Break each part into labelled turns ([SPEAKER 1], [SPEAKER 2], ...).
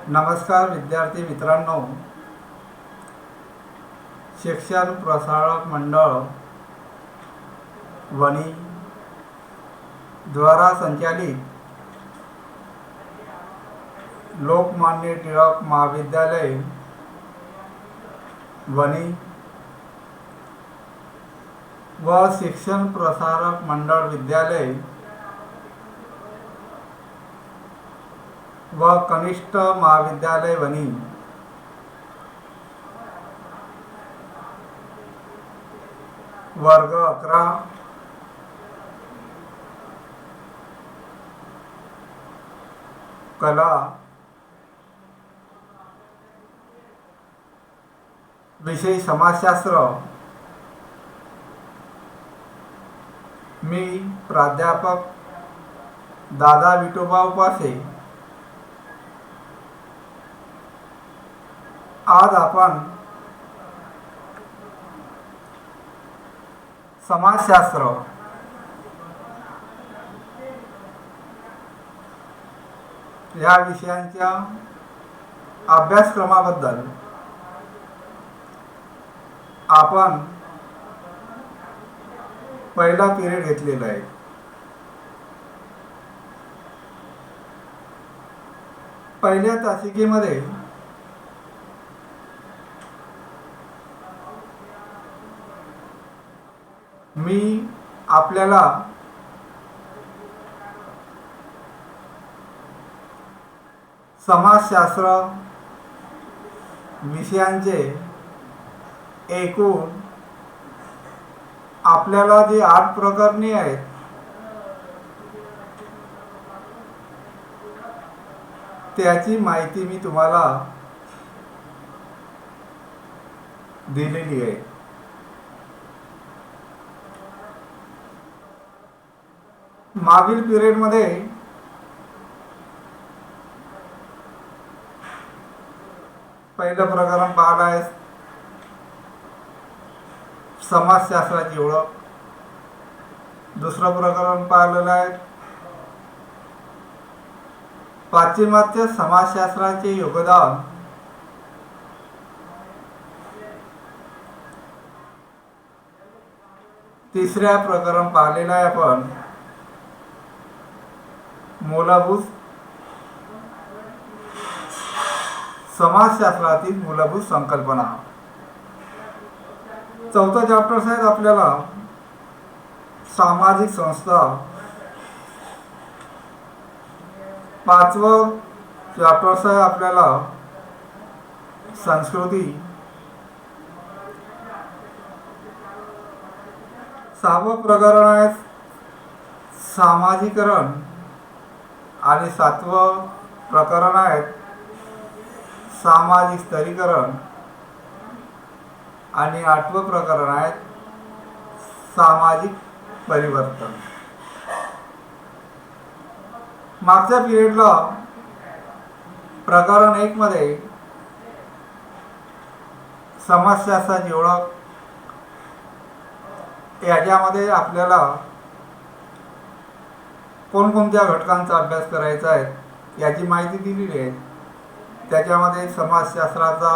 [SPEAKER 1] नमस्कार विद्यार्थी मित्रांनो, शिक्षण प्रसारक मंडळ वणी द्वारा संचालित लोकमान्य टिळक महाविद्यालय वणी व शिक्षण प्रसारक मंडळ विद्यालय व कनिष्ठ महाविद्यालय वणी वर्ग 11 कला विषय समाजशास्त्र। मी प्राध्यापक दादा विठोबा उपासे। आज आपण समाजशास्त्र या विषयांच्या अभ्यासक्रमाबद्दल आपण पहिला पिरियड घेतलेला आहे। पहिल्या तासिकेमध्ये मी आपल्याला समाजशास्त्र विषयांचे एकूण आपल्याला जे 8 प्रकरणे आहेत त्याची माहिती मी तुम्हाला दिलेली आहे। मागील पिरियडमध्ये पहिलं प्रकरण पाहिलं आहे समाजशास्त्राची ओळख। दुसरं प्रकरण पाहिलेलं आहे पाश्चिमात्य समाजशास्त्राचे योगदान। तिसऱ्या प्रकरण पाहिलेलं आहे आपण मूलभूत समाजशास्त्रातील मूलभूत संकल्पना। चौथा चॅप्टर आहे आपल्याला सामाजिक संस्था। पाचवं चॅप्टर आहे आपल्याला संस्कृती। सहावं प्रकरण आहे सामाजिकरण आणि 7वं प्रकरण आहे सामाजिक स्तरीकरण आणि 8वं प्रकरण आहे सामाजिक परिवर्तन। मागच्या पिरियडला प्रकरण 1 मध्ये समाजशास्त्राची ओळख याच्यामध्ये आपल्याला कोणकोणत्या घटकांचा अभ्यास करायचा आहे याची माहिती दिलेली आहे। त्याच्यामध्ये समाजशास्त्राचा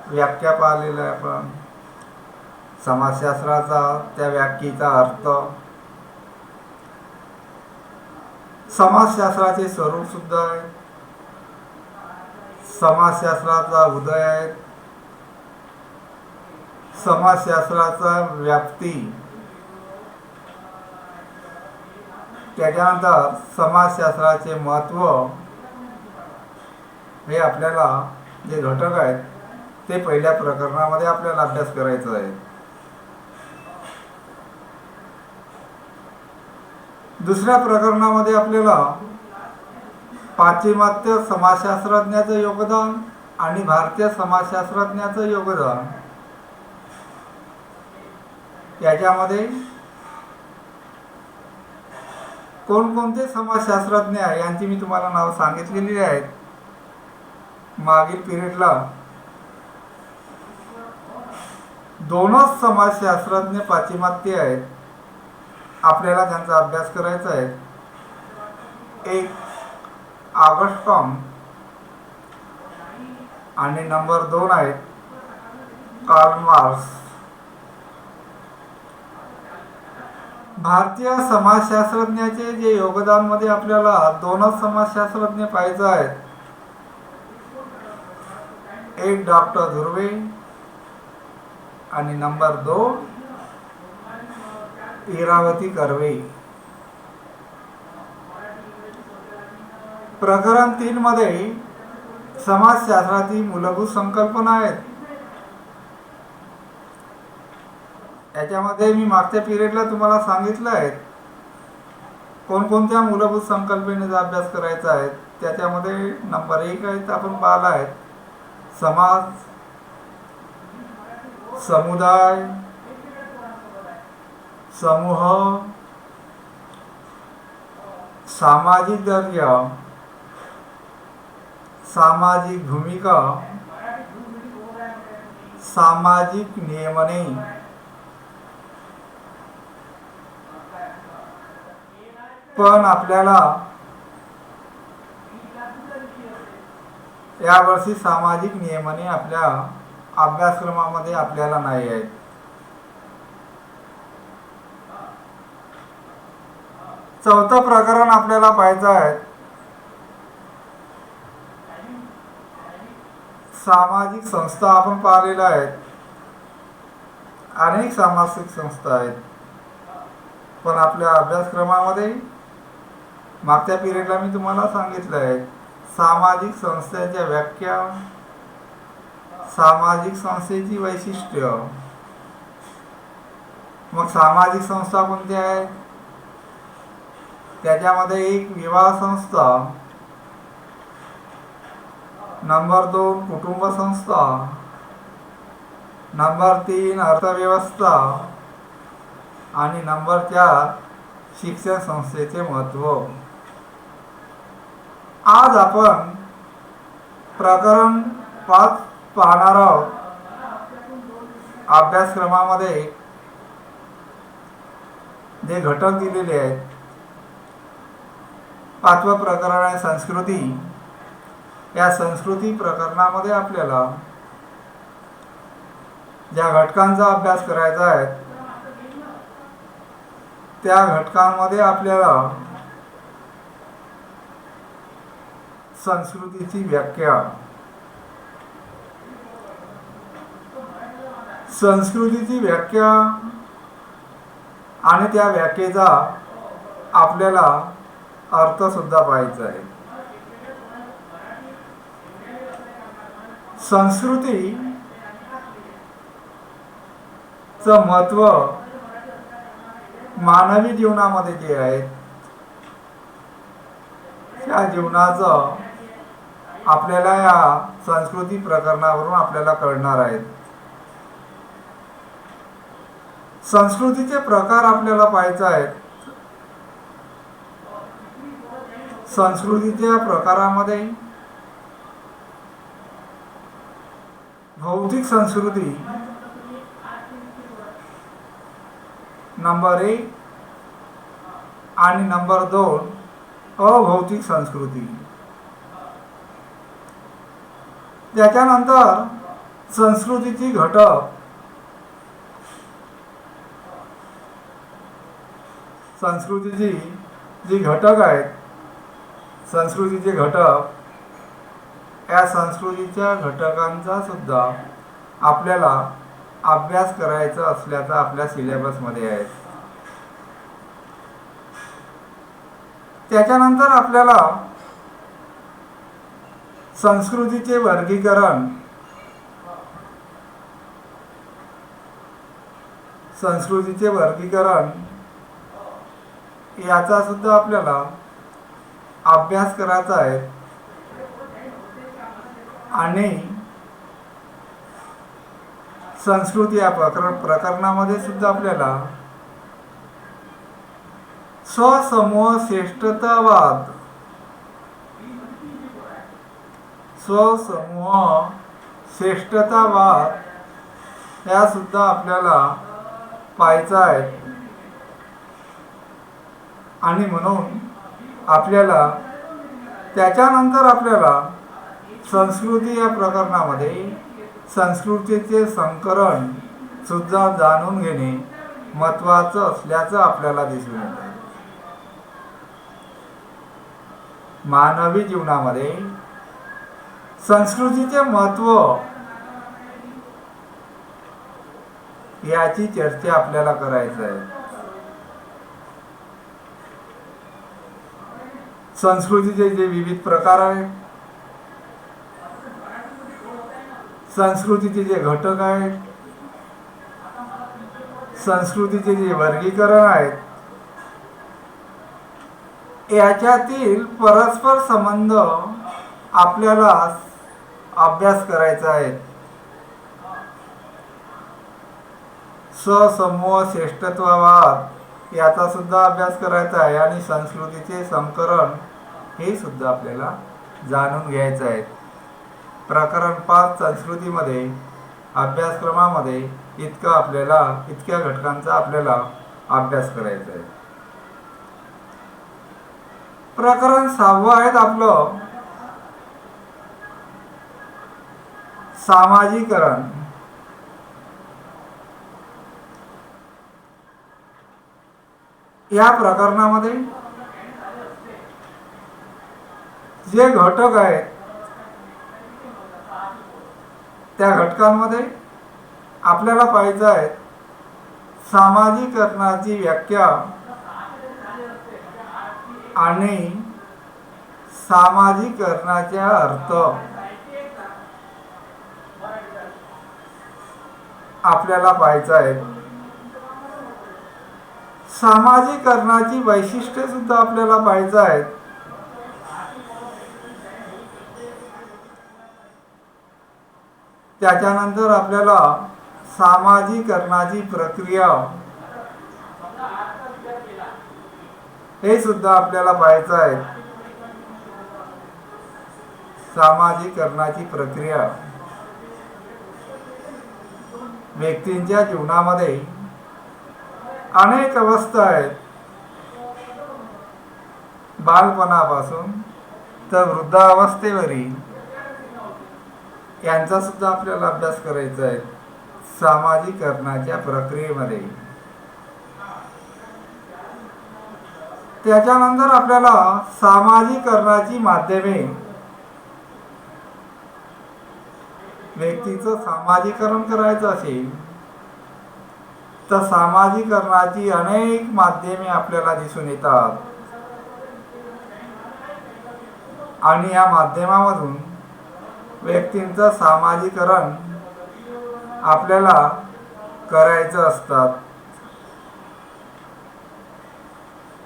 [SPEAKER 1] व्याख्या पाहिलेला आहे आपण, समाजशास्त्राचा त्या व्याख्येचा अर्थ, समाजशास्त्राचे स्वरूप सुद्धा आहे, समाजशास्त्राचा उदय आहे, समाजशास्त्राचा व्याप्ती, त्याच्यानंतर समाजशास्त्राचे महत्त्व। हे आपल्याला जे घटक आहेत ते पहिल्या प्रकरणामध्ये आपल्याला अभ्यास करायचा आहे। दुसऱ्या प्रकरणामध्ये आपल्याला पाश्चिमात्य समाजशास्त्रज्ञाचं योगदान आणि भारतीय समाजशास्त्रज्ञाचं योगदान याच्यामध्ये कोणकोणते समाजशास्त्रज्ञ यांची मी तुम्हाला नाव सांगितलेली आहेत। मागील पिरियडला दोनच समाजशास्त्रज्ञ पाश्चिमात्य आहेत, आपल्याला त्यांचा अभ्यास करायचा आहे। एक ऑगस्टॉम आणि नंबर 2 आहेत कार्ल मार्क्स. भारतीय समाजशास्त्रज्ञाचे जे योगदानमध्ये आपल्याला 2च समाजशास्त्रज्ञ पाहायचे आहेत. एक डॉक्टर धुर्वे आणि नंबर 2 इरावती कर्वे. प्रकरण 3 मध्ये समाजशास्त्राची मूलभूत संकल्पना आहेत. याच्यामध्ये मी मागच्या पिरियडला तुम्हाला सांगितलं आहे कोणकोणत्या मूलभूत संकल्पनेचा अभ्यास करायचा आहे. त्याच्यामध्ये नंबर 1 आहेत आपण पाहिला आहे समाज, समुदाय, समूह, सामाजिक दर्जा, सामाजिक भूमिका, सामाजिक नियमने. पण आपल्याला यावर्षी सामाजिक नियमने आपल्या अभ्यासक्रमामध्ये आपल्याला नाही आहेत. चौथं प्रकरण आपल्याला पाहायचं आहे सामाजिक संस्था. आपण पाहिलेल्या आहेत अनेक सामाजिक संस्था आहेत, पण आपल्या अभ्यासक्रमामध्ये मागच्या पिरियडला मी तुम्हाला सांगितलं आहे सामाजिक संस्थेच्या व्याख्या, सामाजिक संस्थेची वैशिष्ट्य. मग सामाजिक संस्था कोणत्या आहेत? त्याच्यामध्ये एक विवाह संस्था, नंबर 2 कुटुंब संस्था, नंबर 3 अर्थव्यवस्था आणि नंबर 4 शिक्षण संस्थेचे महत्त्व. आज आपण प्रकरण 5 पाहणार आहोत. अभ्यासक्रमामध्ये जे घटक दिलेले आहेत. 5वं प्रकरण आहे संस्कृती. या संस्कृती प्रकरणामध्ये आपल्याला ज्या घटकांचा अभ्यास करायचा आहे त्या घटकांमध्ये आपल्याला संस्कृतीची व्याख्या, संस्कृतीची व्याख्या आणि त्या व्याख्येचा आपल्याला अर्थ सुद्धा पाहायचा आहे. संस्कृतीचं महत्त्व मानवी जीवनामध्ये जे आहे त्या जीवनाचं आपल्याला या संस्कृती प्रकरणावरून आपल्याला कळणार आहेत. संस्कृतीचे प्रकार आपल्याला पाहायचे आहेत. संस्कृतीच्या प्रकारामध्ये भौतिक संस्कृती नंबर 1 आणि नंबर 2 अभौतिक संस्कृती. त्याच्यानंतर संस्कृतीची घटक, संस्कृतीची जी घटक आहेत, संस्कृतीचे घटक, या संस्कृतीच्या घटकांचा सुद्धा आपल्याला अभ्यास करायचा असल्याचा आपल्या सिलेबसमध्ये आहे. त्याच्यानंतर आपल्याला संस्कृतीचे वर्गीकरण, संस्कृतीचे वर्गीकरण याचा सुद्धा आपल्याला अभ्यास करायचा आहे. आणि संस्कृती या प्रकरणामध्ये सुद्धा आपल्याला स्वसमूह श्रेष्ठतावाद, स्वसमूह श्रेष्ठतावाद या सुद्धा आपल्याला पाहायचा आहे. आणि म्हणून आपल्याला त्याच्यानंतर आपल्याला संस्कृती या प्रकरणामध्ये संस्कृतीचे संकरण सुद्धा जाणून घेणे महत्त्वाचं असल्याचं आपल्याला दिसून येतं. मानवी जीवनामध्ये संस्कृतीचे महत्त्व याची चर्चा आपल्याला करायची आहे. संस्कृतीचे जे विविध प्रकार आहेत, संस्कृतीचे जे घटक आहेत, संस्कृतीचे जे वर्गीकरण आहेत, याच्यातील परस्पर संबंध आपल्याला अभ्यास करायचा आहे. समूह श्रेष्ठत्ववाद याचा सुद्धा अभ्यास करायचा आहे आणि संस्कृतीचे संकरण हे सुद्धा आपल्याला जाणून घ्यायचं आहे. प्रकरण 5 संस्कृतीमध्ये अभ्यासक्रमामध्ये इतक्या घटकांचा आपल्याला अभ्यास करायचा आहे. प्रकरण 6 आहे आपलं सामाजिकरण. या प्रकरणामध्ये जे घटक आहेत त्या घटकांमध्ये आपल्याला पाहायचं आहे सामाजिकरणाची व्याख्या आणि सामाजिकरणाचा अर्थ आपल्याला पाहायचं आहे. सामाजिकरणाची वैशिष्ट्ये सुद्धा आपल्याला पाहायचं आहे. त्याच्यानंतर आपल्याला सामाजिकरणाची प्रक्रिया हे सुद्धा आपल्याला पाहायचं आहे. सामाजिकरणाची प्रक्रिया व्यक्तींच्या जीवनामध्ये अनेक अवस्था आहेत. बालपणापासून तर वृद्धावस्थेवरील यांचा सुद्धा आपल्याला अभ्यास करायचा आहे सामाजिकरणाच्या प्रक्रियेमध्ये. त्याच्यानंतर आपल्याला सामाजिकरणाची माध्यमे, व्यक्तीचं सामाजिकरण करायचं असेल तर सामाजिकरणाची अनेक माध्यमे आपल्याला दिसून येतात आणि या माध्यमामधून व्यक्तींचं सामाजिकरण आपल्याला करायचं असतात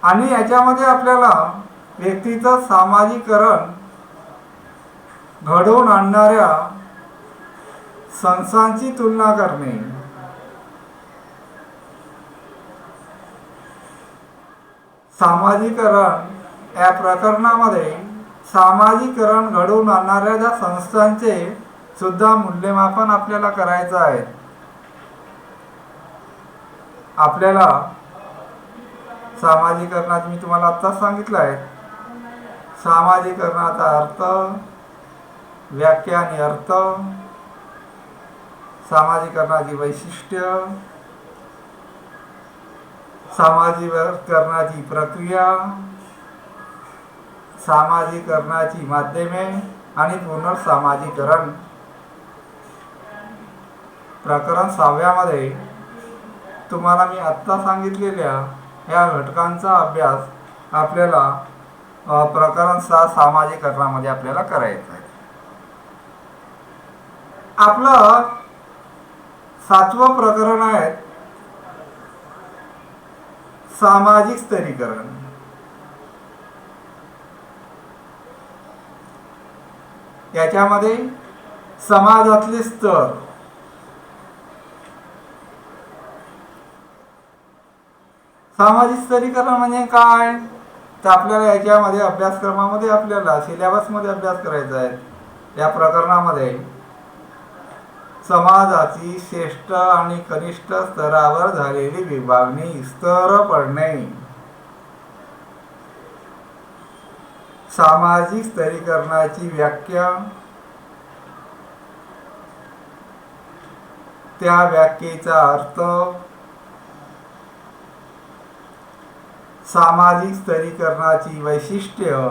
[SPEAKER 1] आणि याच्यामध्ये आपल्याला व्यक्तीचं सामाजिकरण घडवून आणणाऱ्या संस्थांची तुलना करणे, सामाजिकरण या प्रकरणामध्ये सामाजिकरण घडवून आणणाऱ्या ज्या संस्थांचे सुद्धा मूल्यमापन आपल्याला करायचं आहे. आपल्याला सामाजिकरणाचे मी तुम्हाला आत्ताच सांगितलं आहे. सामाजिकरणाचा अर्थ, व्याख्या आणि अर्थ, सामाजिकरणाची वैशिष्ट्य, सामाजिकरणाची प्रक्रिया, सामाजिकरणाची माध्यमे आणि पुनर्सामाजिकरण. प्रकरण 6 तुम्हाला मी आत्ता सांगितलेल्या या घटकांचा अभ्यास आपल्याला प्रकरण 6 सामाजिकरणामध्ये आपल्याला करायचा आहे. आपलं 7वं प्रकरण आहे सामाजिक स्तरीकरण. याच्यामध्ये समाजातले स्तर, सामाजिक स्तरीकरण म्हणजे काय तर आपल्याला याच्यामध्ये अभ्यासक्रमामध्ये आपल्याला सिलेबसमध्ये अभ्यास करायचा आहे. या प्रकरणामध्ये समाजाची श्रेष्ठ आणि कनिष्ठ स्तरावर झालेली विभागणी, स्तर पडणे, सामाजिक स्तरीकरणाची व्याख्या त्या व्याख्येचा अर्थ, सामाजिक स्तरीकरणाची वैशिष्ट्य,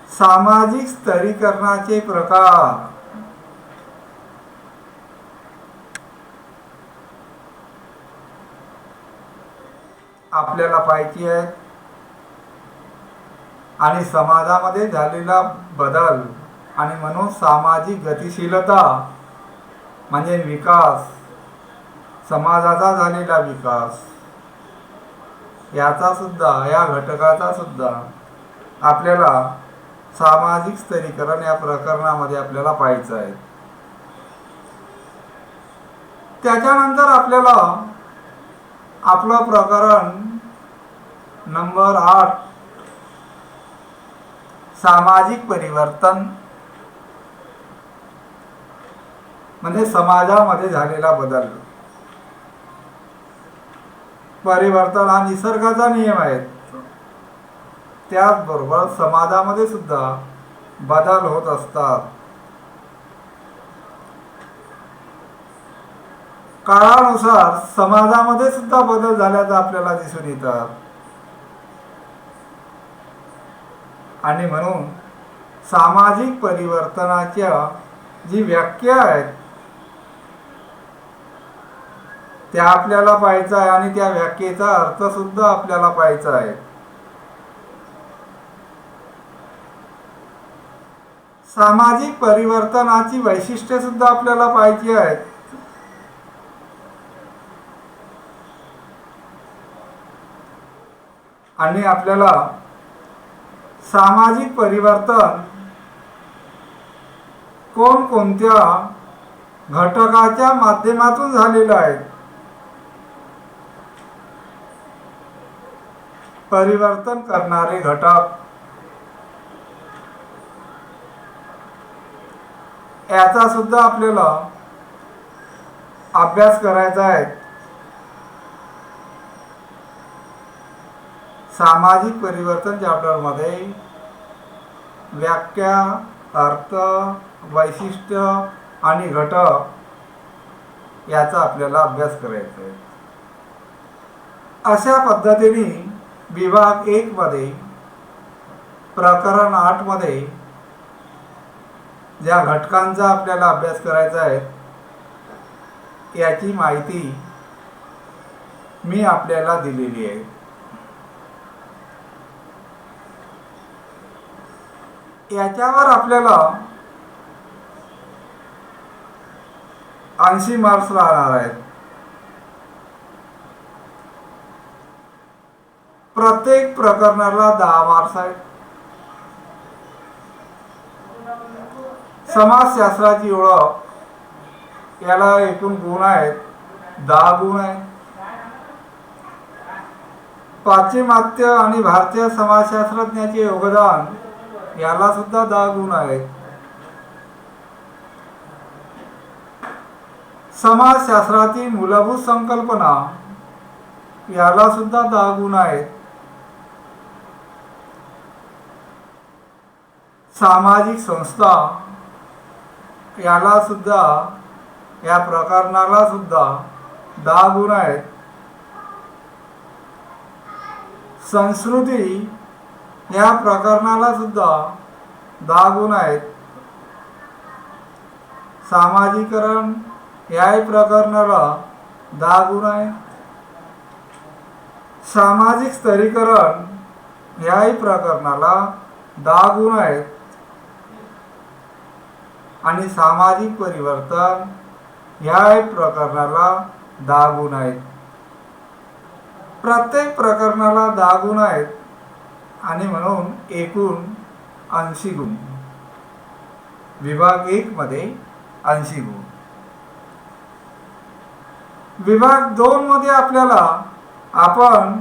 [SPEAKER 1] सामाजिक स्तरीकरणाचे प्रकार, आपल्याला पाहिजे आहेत आणि समाजामध्ये झालेला बदल आणि म्हणून सामाजिक गतिशीलता म्हणजे विकास, समाजाचा झालेला विकास, याचा सुद्धा, या घटकाचा सुद्धा आपल्याला सामाजिक स्तरीकरण या प्रकरणामध्ये आपल्याला पाहायचं आहे. त्याच्यानंतर आपल्याला आपलं प्रकरण नंबर 8, सामाजिक परिवर्तन म्हणजे समाजामध्ये झालेला बदल. परिवर्तन हा निसर्गाचा नियम आहे, त्याचबरोबर समाजामध्ये सुद्धा बदल होत असतात. काळानुसार समाजामध्ये सुद्धा बदल झाल्याचं आपल्याला दिसून येतात आणि म्हणून सामाजिक परिवर्तनाच्या जी व्याख्या आहेत त्या आपल्याला पाहायचा आहे आणि त्या व्याख्येचा अर्थ सुद्धा आपल्याला पाहायचा आहे. सामाजिक परिवर्तनाची वैशिष्ट्ये सुद्धा आपल्याला पाहायची आहेत. आणि आपल्याला सामाजिक परिवर्तन कोणकोणत्या घटकाच्या माध्यमातून झालेलं आहे, परिवर्तन करणारे घटक, याचा सुद्धा आपल्याला अभ्यास करायचा आहे. सामाजिक परिवर्तन चॅप्टरमध्ये व्याख्या, अर्थ, वैशिष्ट्य आणि घटक याचा आपल्याला अभ्यास करायचा आहे. अशा पद्धतीने विभाग 1 मध्ये प्रकरण 8 मध्ये ज्या घटकांचा आपल्याला अभ्यास करायचा आहे याची माहिती मी आपल्याला दिलेली आहे. याच्यावर आपल्याला 80 मार्क्स राहणार आहेत. प्रत्येक प्रकरणाला 10 मार्क्स आहेत. समाजशास्त्राची ओळख याला एकूण गुण आहेत, 10 गुण आहेत. पाश्चिमात्य आणि भारतीय समाजशास्त्रज्ञाचे योगदान याला सुद्धा 10 गुण आहेत. समाजशास्त्रातील मूलभूत संकल्पना याला सुद्धा 10 गुण आहेत. सामाजिक संस्था याला सुद्धा, या प्रकरणाला सुद्धा 10 गुण आहेत. संस्कृती या प्रकरणाला सुद्धा 10 गुण आहेत. सामाजिकरण याही प्रकरणाला 10 गुण आहेत. सामाजिक स्तरीकरण याही प्रकरणाला 10 गुण आहेत. आणि सामाजिक परिवर्तन याही प्रकरणाला 10 गुण आहेत. प्रत्येक प्रकरणाला 10 गुण आहेत आणि म्हणून एकूण 80 गुण. विभाग 1 मध्ये 80 गुण. विभाग 2 मध्ये आपल्याला आपण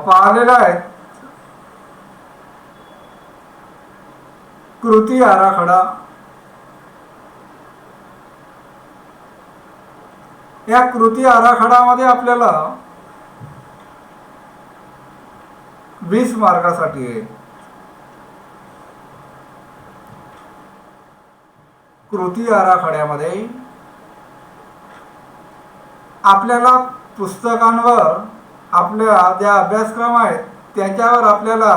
[SPEAKER 1] पाहिलेला आहे कृती आराखडा. या कृती आराखड्यामध्ये आपल्याला 20 मार्कासाठी आहे. कृती आराखड्यामध्ये आपल्याला पुस्तकांवर आपल्या ज्या अभ्यासक्रम आहेत त्याच्यावर आपल्याला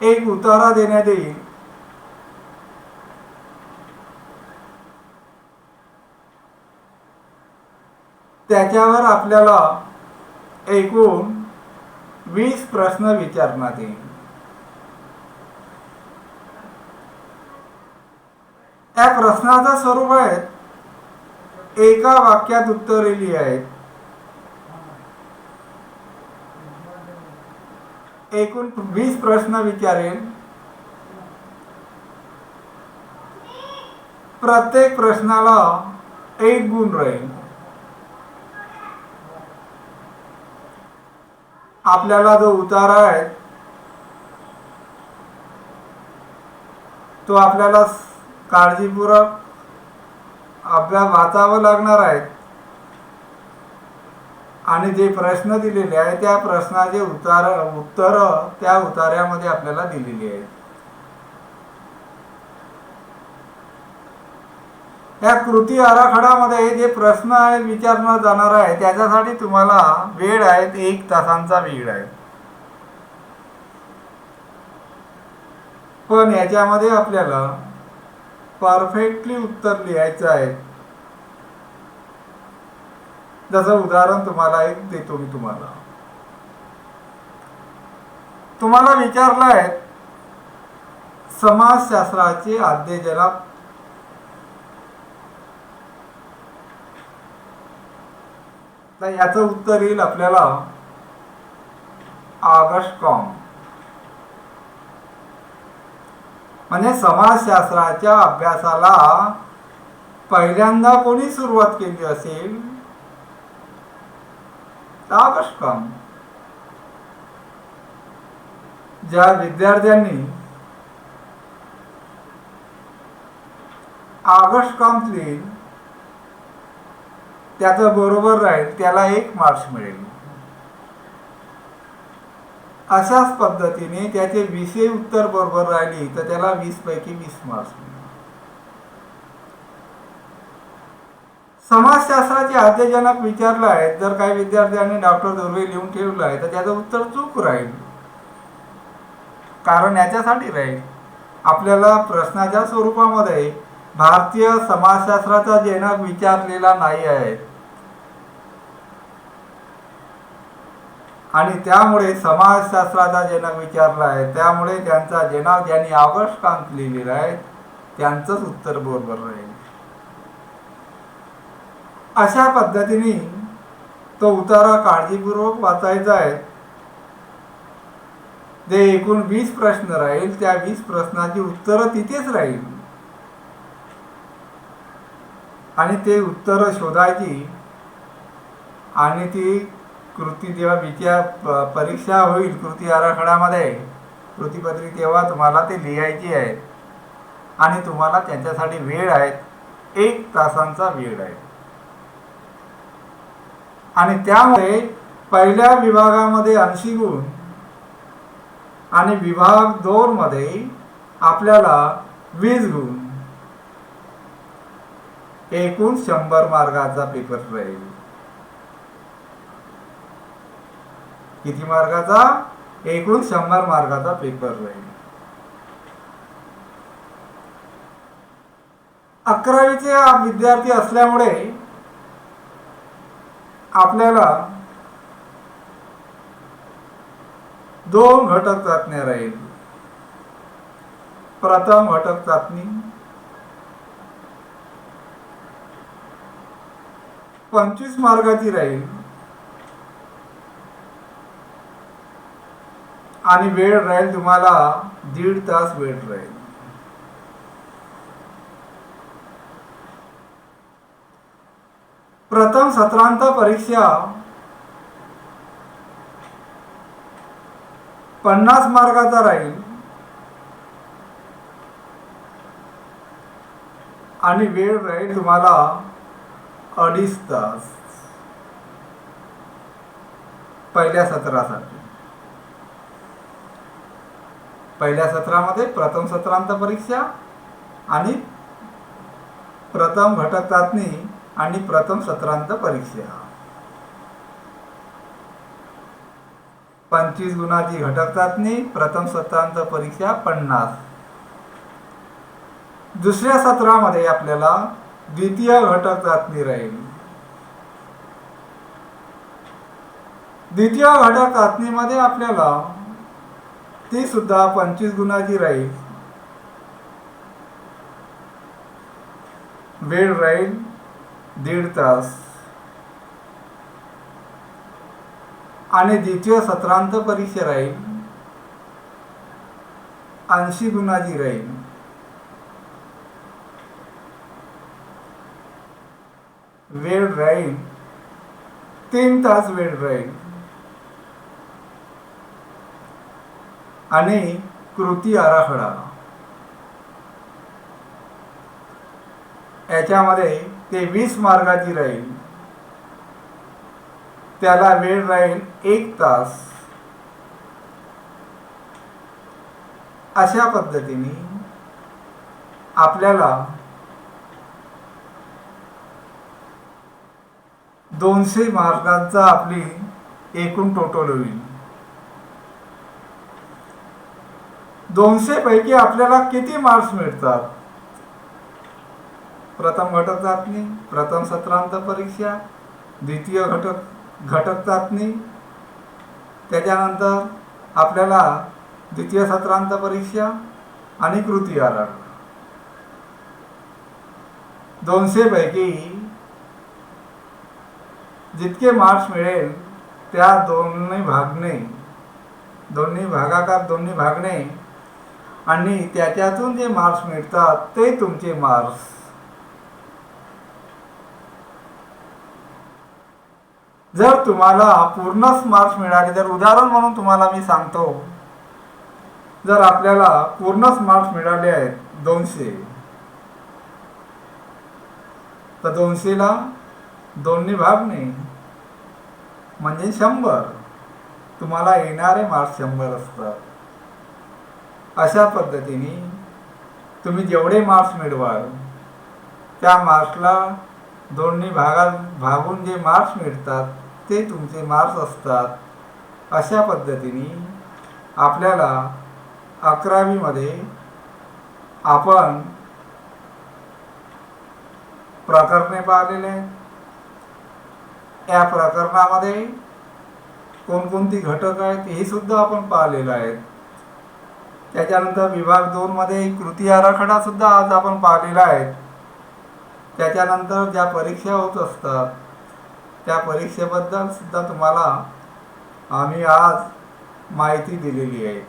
[SPEAKER 1] एक उतारा देण्यात येईल. त्याच्यावर आपल्याला एकूण 20 प्रश्न विचारण्यात येईल. त्या प्रश्नाचं स्वरूप आहे एका वाक्यात उत्तरे लिहायत. एकूण 20 प्रश्न विचारेल. प्रत्येक प्रश्नाला 1 गुण राहील. आपल्याला जो उतारा आहे तो आपल्याला काळजीपूर्वक अभ्यास वाचावं लागणार आहे आणि जे प्रश्न दिलेले आहे त्या प्रश्नाचे उत्तर त्या उतार्यामध्ये आपल्याला दिलेली आहेत. या कृती आराखड्यामध्ये जे प्रश्न आहेत विचारण्यात जाणार आहे त्याच्यासाठी तुम्हाला वेळ आहे 1 तासांचा वेळ आहे. पण याच्यामध्ये आपल्याला परफेक्टली उत्तर लिहायचं आहे. जसं उदाहरण तुम्हाला एक देतो मी. तुम्हाला विचारलं आहे समाजशास्त्राचे आद्यजनक तर याचं उत्तर येईल आपल्याला ऑगस्ट कॉम्ट. म्हणजे समाजशास्त्राच्या अभ्यासाला पहिल्यांदा कोणी सुरुवात केली असेल तर ऑगस्ट कॉम्ट. ज्या विद्यार्थ्यांनी ऑगस्ट कॉम्ट लिहिल त्याचं बरोबर राहील त्याला 1 मार्क्स मिळेल. अशाच पद्धतीने त्याचे 20 उत्तर बरोबर राहिली तर त्याला 20 पैकी 20 मार्क्स मिळेल. समाजशास्त्राचे आद्यजनक विचारलं आहे. जर काही विद्यार्थ्यांनी डॉक्टर धुर्वे लिहून ठेवलं आहे तर त्याचं उत्तर चूक राहील. कारण याच्यासाठी राहील आपल्याला प्रश्नाच्या स्वरूपामध्ये भारतीय समाजशास्त्राचा जनक विचारलेला नाही आहे आणि त्यामुळे समाजशास्त्राचा जनक विचारला आहे. त्यामुळे त्यांचा जनक ज्यांनी ऑगस्ट कॉम्ट लिहिलेला आहे त्यांचंच उत्तर बरोबर राहील. अशा पद्धतीने तो उतारा काळजीपूर्वक वाचायचा आहे. जे एकूण 20 प्रश्न राहील त्या 20 प्रश्नाची उत्तरं तिथेच राहील आणि ते उत्तरं शोधायची आणि ती कृती जेव्हा परीक्षा होईल कृती आराखड्यामध्ये कृतीपत्री तेव्हा तुम्हाला ते लिहायची आहे आणि तुम्हाला त्यांच्यासाठी वेळ आहे 1 तासांचा वेळ आहे. आणि त्यामुळे पहिल्या विभागामध्ये 80 गुण आणि विभाग 2 मध्ये आपल्याला 20 गुण एकूण 100 मार्काचा पेपर राहील. किती मार्काचा? एकूण 100 मार्काचा पेपर राहील. 11वीचे विद्यार्थी असल्यामुळे आपल्याला 2 घटक चाचण्या राहील. प्रथम घटक चाचणी 25 मार्काची राहील आणि वेळ राहील तुम्हाला 1.5 तास वेळ राहील. प्रथम सत्रांत परीक्षा 50 मार्काचा राहील आणि वेळ राहील तुम्हाला 2.5 तास पहिल्या सत्रासाठी. पहिल्या सत्रामध्ये प्रथम सत्रांत परीक्षा आणि प्रथम घटक चाचणी आणि प्रथम सत्रांत परीक्षा. 25 गुणाची घटक चाचणी, प्रथम सत्रांत परीक्षा 50. दुसऱ्या सत्रामध्ये आपल्याला द्वितीय घटक चाचणी राहील. द्वितीय घटक चाचणीमध्ये आपल्याला ती सुद्धा 25 गुणाची राहील. वेळ राहील 1.5 तास. आणि द्वितीय सत्रांत परीक्षा राहील 80 गुणाची राहील. वेळ राहील 3 तास वेळ राहील. आणि कृती आराखडा याच्यामध्ये ते 20 मार्काची राहील. त्याला वेळ राहील 1 तास. अशा पद्धतीने आपल्याला 200 मार्कांचा आपली एकूण टोटल होईल. 200 पैकी आपल्याला किती मार्क्स मिळतात? प्रथम घटक चाचणी, प्रथम सत्रांत परीक्षा, द्वितीय घटक चाचणी, त्याच्यानंतर आपल्याला द्वितीय सत्रांत परीक्षा आणि कृती आराखडा. 200 पैकी जितके मार्क्स मिळेल त्या दोन्ही भागणे आणि त्याच्यातून जे मार्क्स मिळतात ते तुमचे मार्क्स. जर तुम्हाला पूर्णच मार्क्स मिळाले, तर उदाहरण म्हणून तुम्हाला मी सांगतो, जर आपल्याला पूर्णच मार्क्स मिळाले आहेत 200, तर 200ला 2ने भागणे म्हणजे 100. तुम्हाला येणारे मार्क्स 100 असतात. अशा पद्धतीने तुम्ही जेवढे मार्क्स मिळवाल त्या मार्क्सला 2ने भागून जे मार्क्स मिळतात ते तुमचे मार्क्स असतात. अशा पद्धतीने आपल्याला 11वीमध्ये आपण प्रकरणे पाहिलेले आहेत. या प्रकरणामध्ये कोणकोणती घटक आहेत हे सुद्धा आपण पाहिलेलं आहे. त्याच्यानंतर विभाग 2 मध्ये कृती आराखडा सुद्धा आज आपण पाहिलेला आहे. त्याच्यानंतर ज्या परीक्षा होत असतात त्या परीक्षेबद्दल सुद्धा तुम्हाला आम्ही आज माहिती दिलेली आहे.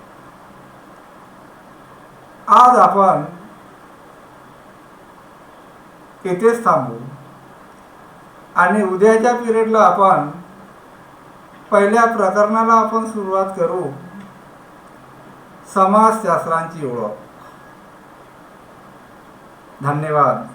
[SPEAKER 1] आज आपण इथेच थांबू आणि उद्याच्या पिरियडला आपण पहिल्या प्रकरणाला आपण सुरुवात करू. समाजशास्त्रांची ओळख. धन्यवाद.